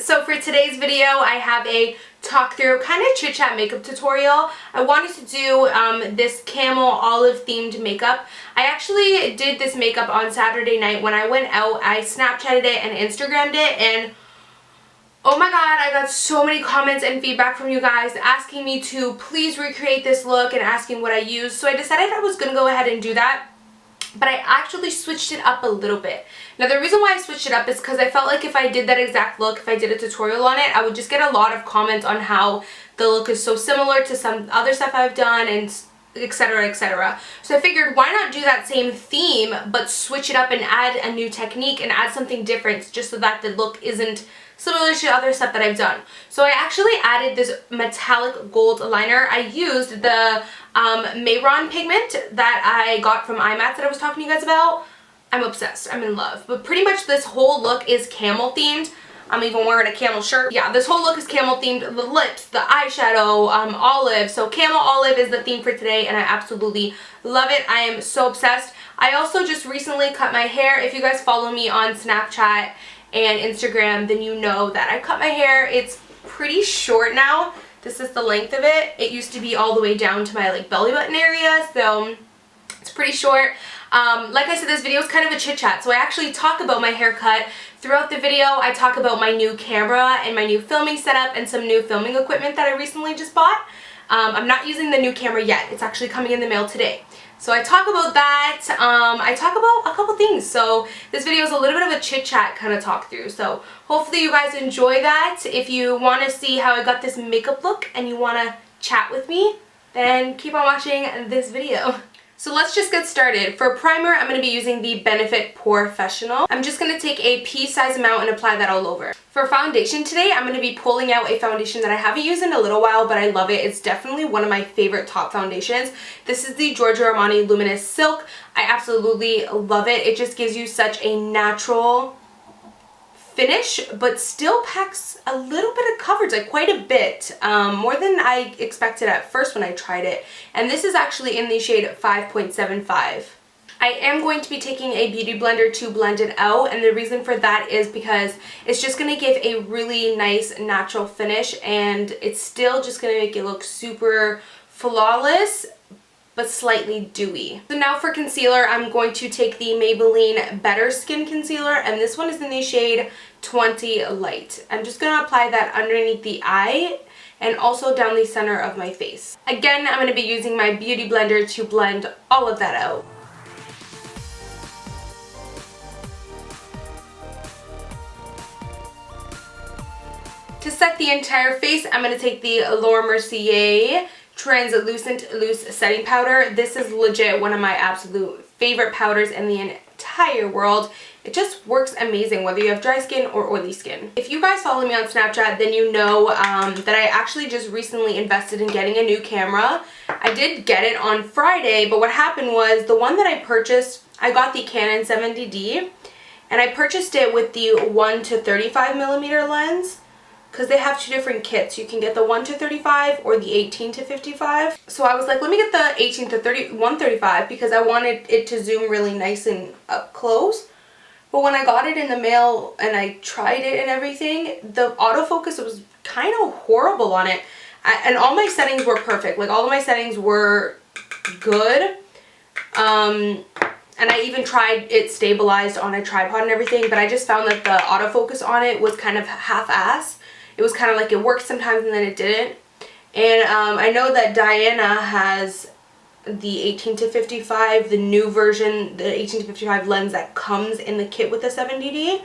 So for today's video, I have a talk through kind of chit chat makeup tutorial. I wanted to do this camel olive themed makeup. I actually did this makeup on Saturday night when I went out. I Snapchatted it and Instagrammed it, and oh my god, I got so many comments and feedback from you guys asking me to please recreate this look and asking what I used. So I decided I was going to go ahead and do that. But I actually switched it up a little bit. Now the reason why I switched it up is because I felt like if I did that exact look, if I did a tutorial on it, I would just get a lot of comments on how the look is so similar to some other stuff I've done and etc, etc. So I figured why not do that same theme but switch it up and add a new technique and add something different just so that the look isn't similar to other stuff that I've done. So I actually added this metallic gold liner. I used the Mehron pigment that I got from iMats that I was talking to you guys about. I'm obsessed. I'm in love. But pretty much this whole look is camel themed. I'm even wearing a camel shirt. Yeah, this whole look is camel themed. The lips, the eyeshadow, olive. So camel olive is the theme for today and I absolutely love it. I am so obsessed. I also just recently cut my hair. If you guys follow me on Snapchat and Instagram, then you know that I cut my hair. It's pretty short now. This is the length of it. It used to be all the way down to my like belly button area, so it's pretty short. Like I said, this video is kind of a chit chat, so I actually talk about my haircut throughout the video. I talk about my new camera and my new filming setup and some new filming equipment that I recently just bought. I'm not using the new camera yet. It's actually coming in the mail today. So I talk about that. I talk about a couple things. So this video is a little bit of a chit chat kind of talk through. So hopefully you guys enjoy that. If you want to see how I got this makeup look and you want to chat with me, then keep on watching this video. So let's just get started. For primer, I'm going to be using the Benefit Porefessional. I'm just going to take a pea-sized amount and apply that all over. For foundation today, I'm going to be pulling out a foundation that I haven't used in a little while, but I love it. It's definitely one of my favorite top foundations. This is the Giorgio Armani Luminous Silk. I absolutely love it. It just gives you such a natural finish, but still packs a little bit of coverage, like quite a bit, more than I expected at first when I tried it. And this is actually in the shade 5.75. I am going to be taking a beauty blender to blend it out, and the reason for that is because it's just going to give a really nice natural finish, and it's still just going to make it look super flawless but slightly dewy. So now for concealer, I'm going to take the Maybelline Better Skin Concealer, and this one is in the shade 20 Light. I'm just going to apply that underneath the eye and also down the center of my face. Again, I'm going to be using my beauty blender to blend all of that out. To set the entire face, I'm going to take the Laura Mercier Translucent Loose Setting Powder. This is legit one of my absolute favorite powders in the entire world. It just works amazing whether you have dry skin or oily skin. If you guys follow me on Snapchat, then you know that I actually just recently invested in getting a new camera. I did get it on Friday, but what happened was the one that I purchased, I got the Canon 70D, and I purchased it with the 1-35mm lens, because they have two different kits. You can get the 1-35 or the 18-55. So I was like, let me get the 135 because I wanted it to zoom really nice and up close. But when I got it in the mail and I tried it and everything, the autofocus was kind of horrible on it. And all my settings were perfect. Like all of my settings were good. And I even tried it stabilized on a tripod and everything, but I just found that the autofocus on it was kind of half-ass. It was kind of like it worked sometimes and then it didn't. And I know that Diana has the 18-55, the new version, the 18-55 lens that comes in the kit with the 70D.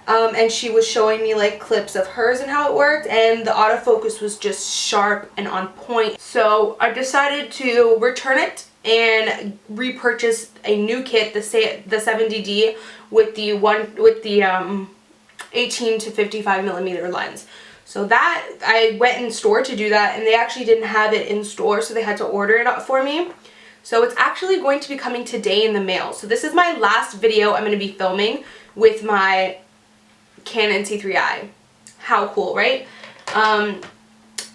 And she was showing me like clips of hers and how it worked, and the autofocus was just sharp and on point. So I decided to return it and repurchase a new kit, the 70D with the 18-55mm lens. So that, I went in store to do that, and they actually didn't have it in store, so they had to order it for me. So it's actually going to be coming today in the mail. So this is my last video I'm going to be filming with my Canon T3i. How cool, right?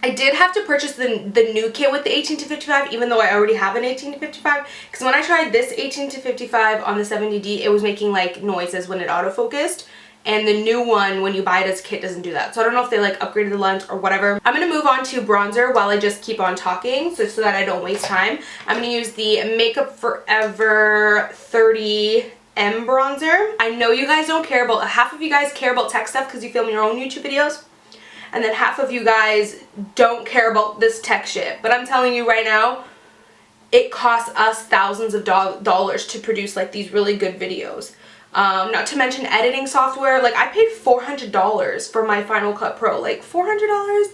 I did have to purchase the new kit with the 18-55, even though I already have an 18-55, because when I tried this 18-55 on the 70D, it was making like noises when it autofocused. and the new one, when you buy it as a kit, doesn't do that. So I don't know if they like upgraded the lens or whatever. I'm going to move on to bronzer while I just keep on talking so that I don't waste time. I'm going to use the Makeup Forever 30M bronzer. I know you guys don't care about, half of you guys care about tech stuff because you film your own YouTube videos, and then half of you guys don't care about this tech shit. But I'm telling you right now, it costs us thousands of dollars to produce like these really good videos. Not to mention editing software. Like I paid $400 for my Final Cut Pro. Like $400?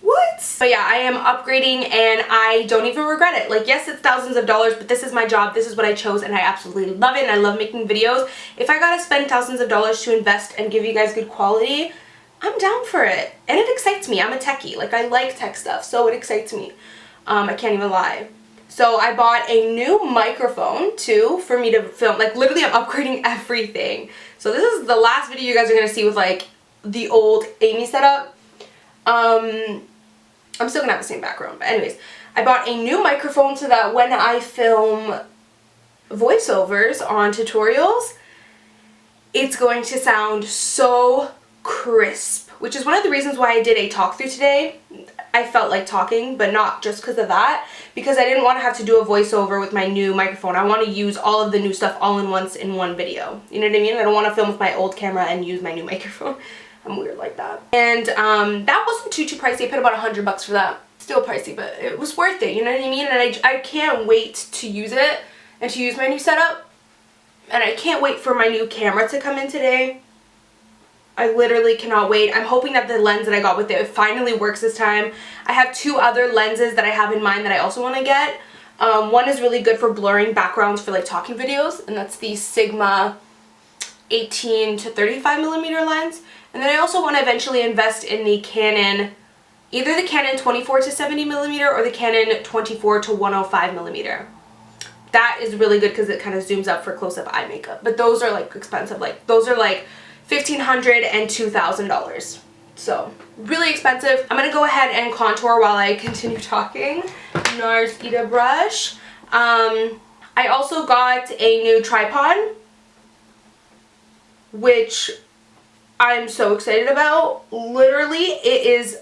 What? But yeah, I am upgrading and I don't even regret it. Like yes, it's thousands of dollars, but this is my job. This is what I chose and I absolutely love it and I love making videos. If I gotta spend thousands of dollars to invest and give you guys good quality, I'm down for it. And it excites me. I'm a techie. Like I like tech stuff, so it excites me. I can't even lie. So I bought a new microphone too for me to film. Like literally I'm upgrading everything. So this is the last video you guys are going to see with like the old Amy setup. I'm still going to have the same background. But anyways, I bought a new microphone so that when I film voiceovers on tutorials, it's going to sound so crisp. Which is one of the reasons why I did a talk through today. I felt like talking, but not just because of that, because I didn't want to have to do a voiceover with my new microphone. I want to use all of the new stuff all in once in one video. You know what I mean? I don't want to film with my old camera and use my new microphone. I'm weird like that. And that wasn't too pricey. I paid about $100 for that. Still pricey, but it was worth it. You know what I mean? And I can't wait to use it and to use my new setup. And I can't wait for my new camera to come in today. I literally cannot wait. I'm hoping that the lens that I got with it finally works this time. I have two other lenses that I have in mind that I also want to get. One is really good for blurring backgrounds for like talking videos, and that's the Sigma 18 to 35 millimeter lens. And then I also want to eventually invest in the Canon, either the Canon 24 to 70 millimeter or the Canon 24 to 105 millimeter. That is really good because it kind of zooms up for close-up eye makeup. But those are like expensive. Like those are like $1,500 and $2,000. So really expensive. I'm gonna go ahead and contour while I continue talking. NARS Ita brush. I also got a new tripod, which I'm so excited about. Literally, it is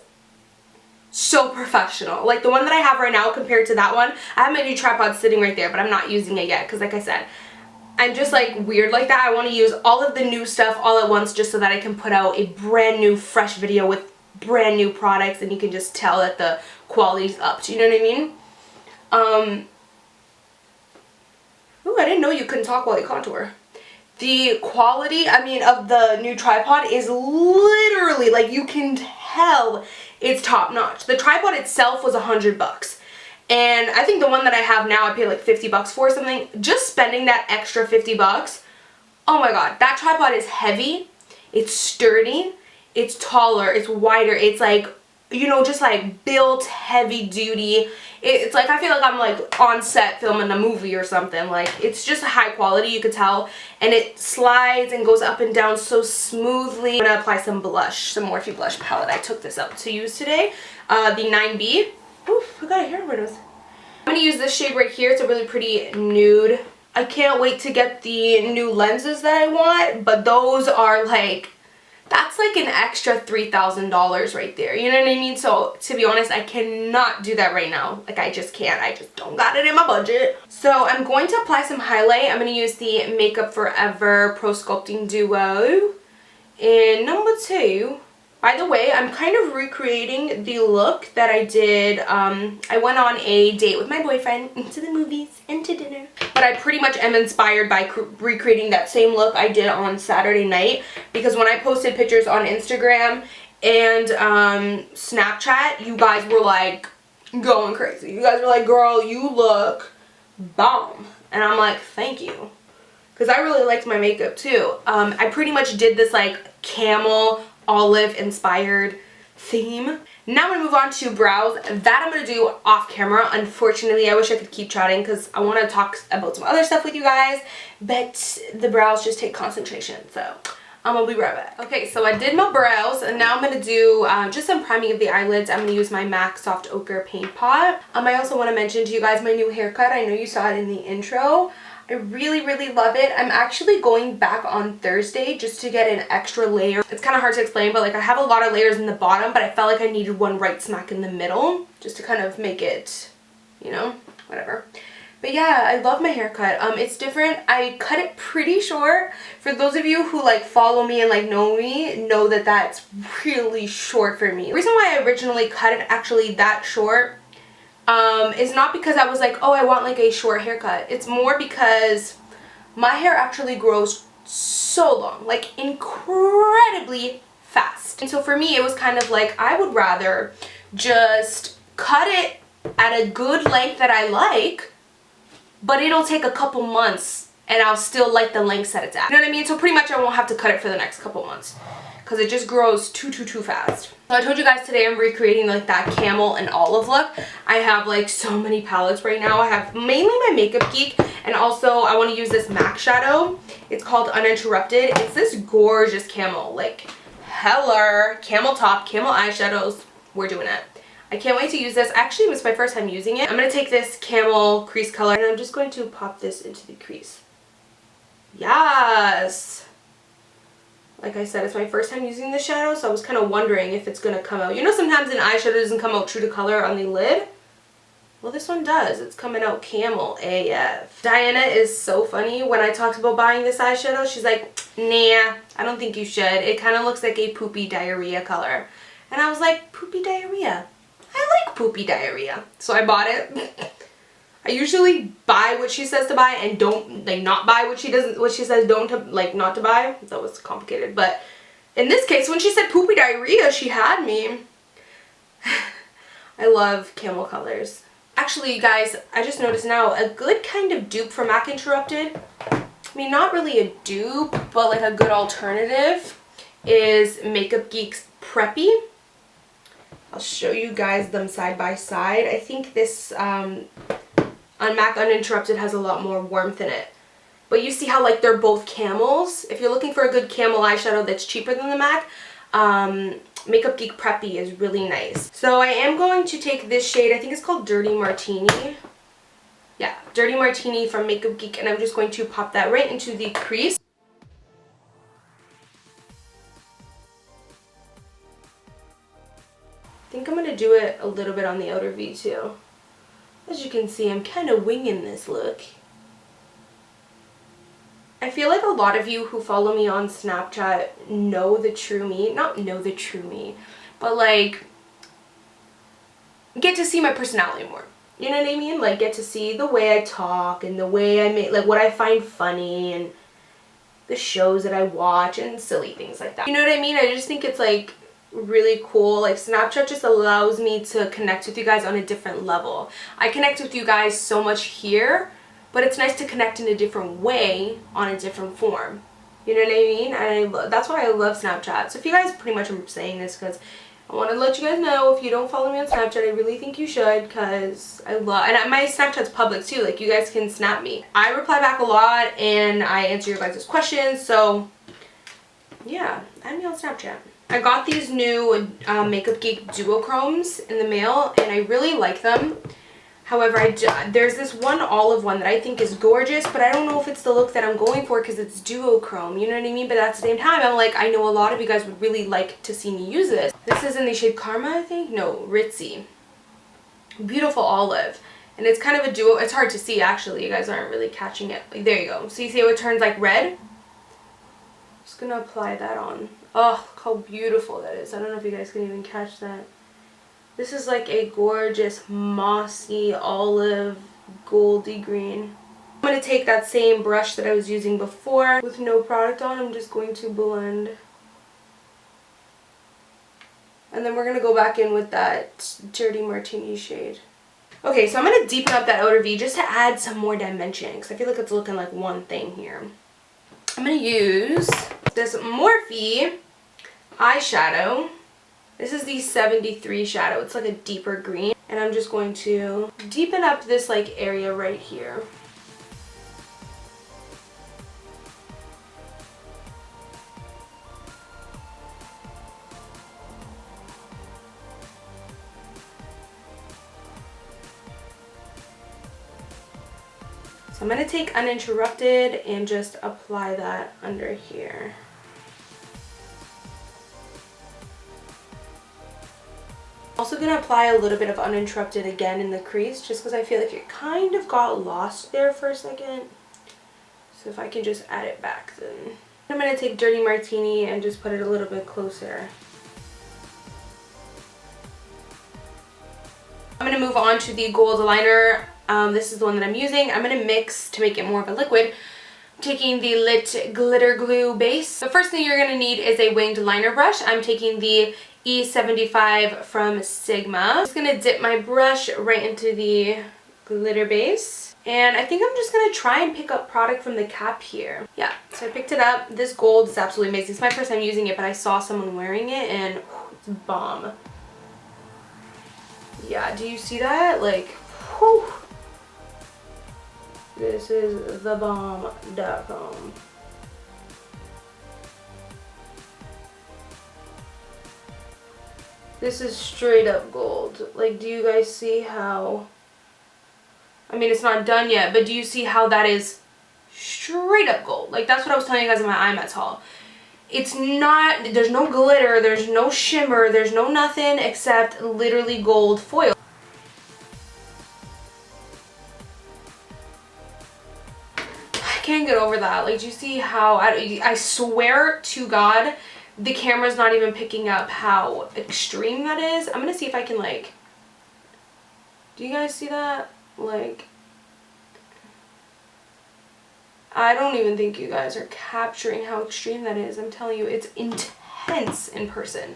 so professional. Like the one that I have right now compared to that one, I have my new tripod sitting right there, but I'm not using it yet because like I said, I'm just like weird like that. I want to use all of the new stuff all at once just so that I can put out a brand new fresh video with brand new products and you can just tell that the quality's up. Do you know what I mean? Ooh, I didn't know you couldn't talk while you contour. The quality, I mean, of the new tripod is literally, like, you can tell it's top notch. The tripod itself was $100. And I think the one that I have now I paid like $50 for or something. Just spending that extra $50, oh my god, that tripod is heavy, it's sturdy, it's taller, it's wider, it's like, you know, just like built heavy duty. It's like I feel like I'm like on set filming a movie or something. Like it's just high quality, you could tell, and it slides and goes up and down so smoothly. I'm gonna apply some blush, some Morphe blush palette. I took this out to use today, the 9B. Oof, I got a hair on my nose. I'm gonna use this shade right here. It's a really pretty nude. I can't wait to get the new lenses that I want, but those are like, that's like an extra $3,000 right there. You know what I mean? So to be honest, I cannot do that right now. Like I just can't. I just don't got it in my budget. So I'm going to apply some highlight. I'm going to use the Makeup Forever Pro Sculpting Duo in number 2. By the way, I'm kind of recreating the look that I did. I went on a date with my boyfriend, into the movies, and to dinner. But I pretty much am inspired by recreating that same look I did on Saturday night. Because when I posted pictures on Instagram and Snapchat, you guys were like going crazy. You guys were like, girl, you look bomb. And I'm like, thank you. Because I really liked my makeup too. I pretty much did this like camel olive inspired theme. Now I'm going to move on to brows. That I'm going to do off camera. Unfortunately, I wish I could keep chatting because I want to talk about some other stuff with you guys, but the brows just take concentration, so I'm going to be right back. Okay, so I did my brows and now I'm going to do just some priming of the eyelids. I'm going to use my MAC Soft Ochre Paint Pot. I also want to mention to you guys my new haircut. I know you saw it in the intro. I really, really love it. I'm actually going back on Thursday just to get an extra layer. It's kind of hard to explain, but like I have a lot of layers in the bottom, but I felt like I needed one right smack in the middle just to kind of make it, you know, whatever. But yeah, I love my haircut. It's different. I cut it pretty short. For those of you who like follow me and like know me, know that that's really short for me. The reason why I originally cut it actually that short is not because I was like, oh, I want like a short haircut. It's more because my hair actually grows so long, like incredibly fast. And so for me, it was kind of like, I would rather just cut it at a good length that I like, but it'll take a couple months and I'll still like the lengths that it's at. You know what I mean? So pretty much I won't have to cut it for the next couple months because it just grows too fast. So I told you guys today I'm recreating like that camel and olive look. I have like so many palettes right now. I have mainly my Makeup Geek, and also I want to use this MAC shadow. It's called Uninterrupted. It's this gorgeous camel, like hella camel top, camel eyeshadows. We're doing it. I can't wait to use this. Actually, it was my first time using it. I'm going to take this camel crease color and I'm just going to pop this into the crease. Yes! Like I said, it's my first time using this shadow, so I was kind of wondering if it's going to come out. You know, sometimes an eyeshadow doesn't come out true to color on the lid? Well, this one does. It's coming out camel AF. Diana is so funny. When I talked about buying this eyeshadow, she's like, nah, I don't think you should. It kind of looks like a poopy diarrhea color. And I was like, poopy diarrhea? I like poopy diarrhea. So I bought it. I usually buy what she says to buy and don't like not buy what she says don't to, like not to buy. That was complicated. But in this case, when she said poopy diarrhea, she had me. I love camel colors. Actually, you guys, I just noticed now a good kind of dupe for MAC Interrupted. I mean, not really a dupe, but like a good alternative is Makeup Geek's Preppy. I'll show you guys them side by side. I think this on MAC Uninterrupted has a lot more warmth in it. But you see how like they're both camels? If you're looking for a good camel eyeshadow that's cheaper than the MAC, Makeup Geek Preppy is really nice. So I am going to take this shade, I think it's called Dirty Martini. Yeah, Dirty Martini from Makeup Geek, and I'm just going to pop that right into the crease. I think I'm going to do it a little bit on the outer V too. As you can see, I'm kind of winging this look. I feel like a lot of you who follow me on Snapchat know the true me. Not know the true me, but like get to see my personality more. You know what I mean? Like get to see the way I talk and the way I make, like what I find funny and the shows that I watch and silly things like that. You know what I mean? I just think it's like really cool. Like Snapchat just allows me to connect with you guys on a different level. I connect with you guys so much here, but it's nice to connect in a different way on a different form. You know what I mean? And that's why I love Snapchat. So if you guys, pretty much I'm saying this because I want to let you guys know, if you don't follow me on Snapchat, I really think you should, because I love, and my Snapchat's public too, like you guys can snap me. I reply back a lot and I answer your guys' questions, so yeah, add me on Snapchat. I got these new Makeup Geek duochromes in the mail and I really like them. However, there's this one olive one that I think is gorgeous, but I don't know if it's the look that I'm going for because it's duochrome, you know what I mean? But at the same time, I'm like, I know a lot of you guys would really like to see me use this. This is in the shade Karma, I think? No, Ritzy. Beautiful olive. And it's kind of a duo. It's hard to see, actually. You guys aren't really catching it. Like, there you go. So you see how it turns like red? Just gonna apply that on. Oh, look how beautiful that is. I don't know if you guys can even catch that. This is like a gorgeous mossy olive goldy green. I'm going to take that same brush that I was using before with no product on. I'm just going to blend. And then we're going to go back in with that Dirty Martini shade. Okay, so I'm going to deepen up that outer V just to add some more dimension because I feel like it's looking like one thing here. I'm going to use this Morphe Eyeshadow. This is the 73 shadow. It's like a deeper green. And I'm just going to deepen up this like area right here. So I'm going to take Uninterrupted and just apply that under here. Also going to apply a little bit of Uninterrupted again in the crease just because I feel like it kind of got lost there for a second. So if I can just add it back then. I'm going to take Dirty Martini and just put it a little bit closer. I'm going to move on to the gold liner. This is the one that I'm using. I'm going to mix to make it more of a liquid. I'm taking the Lit Glitter Glue base. The first thing you're going to need is a winged liner brush. I'm taking the E75 from Sigma. I'm just going to dip my brush right into the glitter base. And I think I'm just going to try and pick up product from the cap here. Yeah, so I picked it up. This gold is absolutely amazing. It's my first time using it, but I saw someone wearing it and it's bomb. Yeah, do you see that? Like, whew. This is the bomb.com. This is straight up gold. Like, do you guys see how... I mean, it's not done yet, but do you see how that is straight up gold? Like, that's what I was telling you guys in my IMATS haul. It's not... There's no glitter, there's no shimmer, there's no nothing except literally gold foil. I can't get over that. Like, do you see how... I swear to God... The camera's not even picking up how extreme that is. I'm gonna see if I can, like... Do you guys see that? Like... I don't even think you guys are capturing how extreme that is. I'm telling you, it's intense in person.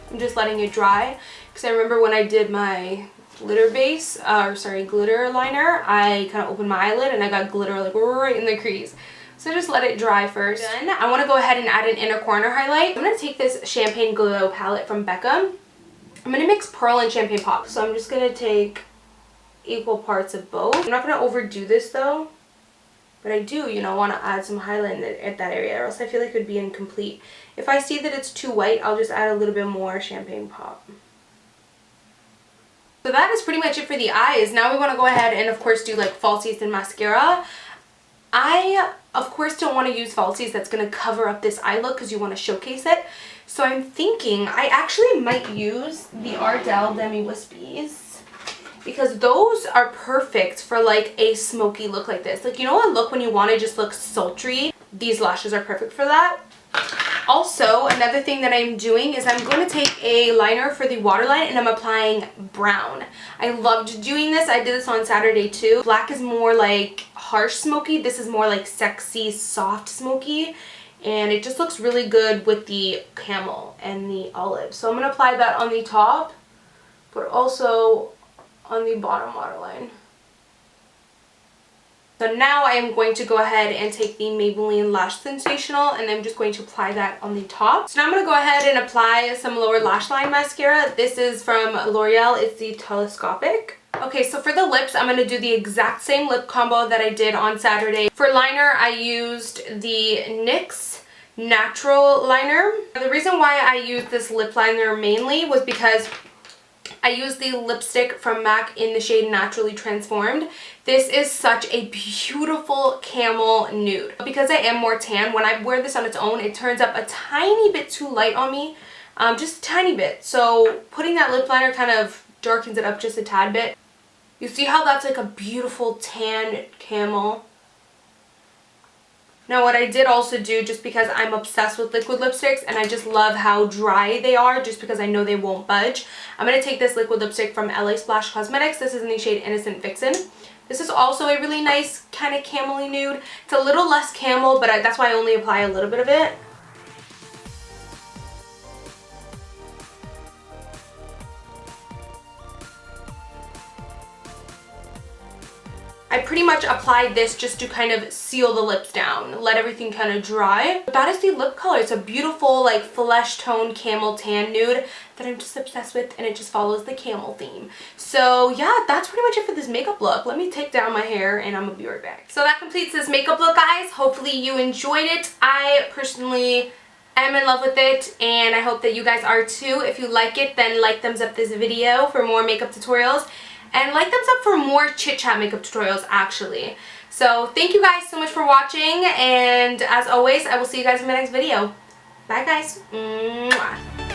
I'm just letting it dry. Because I remember when I did my... glitter base, glitter liner, I kind of opened my eyelid and I got glitter like right in the crease. So just let it dry first. Then I want to go ahead and add an inner corner highlight. I'm going to take this Champagne Glow palette from Becca. I'm going to mix Pearl and Champagne Pop. So I'm just going to take equal parts of both. I'm not going to overdo this though. But I do, you know, want to add some highlight at that area or else I feel like it would be incomplete. If I see that it's too white, I'll just add a little bit more Champagne Pop. So that is pretty much it for the eyes. Now we want to go ahead and of course do like falsies and mascara. I of course don't want to use falsies that's going to cover up this eye look because you want to showcase it. So I'm thinking I actually might use the Ardell Demi Wispies because those are perfect for like a smoky look like this. Like, you know, a look when you want to just look sultry. These lashes are perfect for that. Also, another thing that I'm doing is I'm going to take a liner for the waterline and I'm applying brown. I loved doing this. I did this on Saturday too. Black is more like harsh smoky. This is more like sexy, soft smoky. And it just looks really good with the camel and the olive. So I'm going to apply that on the top, but also on the bottom waterline. So now I am going to go ahead and take the Maybelline Lash Sensational and I'm just going to apply that on the top. So now I'm going to go ahead and apply some lower lash line mascara. This is from L'Oreal. It's the Telescopic. Okay, so for the lips, I'm going to do the exact same lip combo that I did on Saturday. For liner, I used the NYX Natural Liner. The reason why I used this lip liner mainly was because I used the lipstick from MAC in the shade Naturally Transformed. This is such a beautiful camel nude. Because I am more tan, when I wear this on its own, it turns up a tiny bit too light on me. Just a tiny bit. So putting that lip liner kind of darkens it up just a tad bit. You see how that's like a beautiful tan camel? Now what I did also do, just because I'm obsessed with liquid lipsticks and I just love how dry they are just because I know they won't budge, I'm going to take this liquid lipstick from LA Splash Cosmetics. This is in the shade Innocent Vixen. This is also a really nice kind of camel-y nude. It's a little less camel, but that's why I only apply a little bit of it. I pretty much applied this just to kind of seal the lips down, let everything kind of dry. But that is the lip color. It's a beautiful like flesh tone camel tan nude that I'm just obsessed with, and it just follows the camel theme. So yeah, that's pretty much it for this makeup look. Let me take down my hair and I'm gonna be right back. So that completes this makeup look, guys. Hopefully you enjoyed it. I personally I'm in love with it, and I hope that you guys are too. If you like it, then like thumbs up this video for more makeup tutorials, and like thumbs up for more chit chat makeup tutorials actually. So thank you guys so much for watching, and as always, I will see you guys in my next video. Bye guys. Mwah.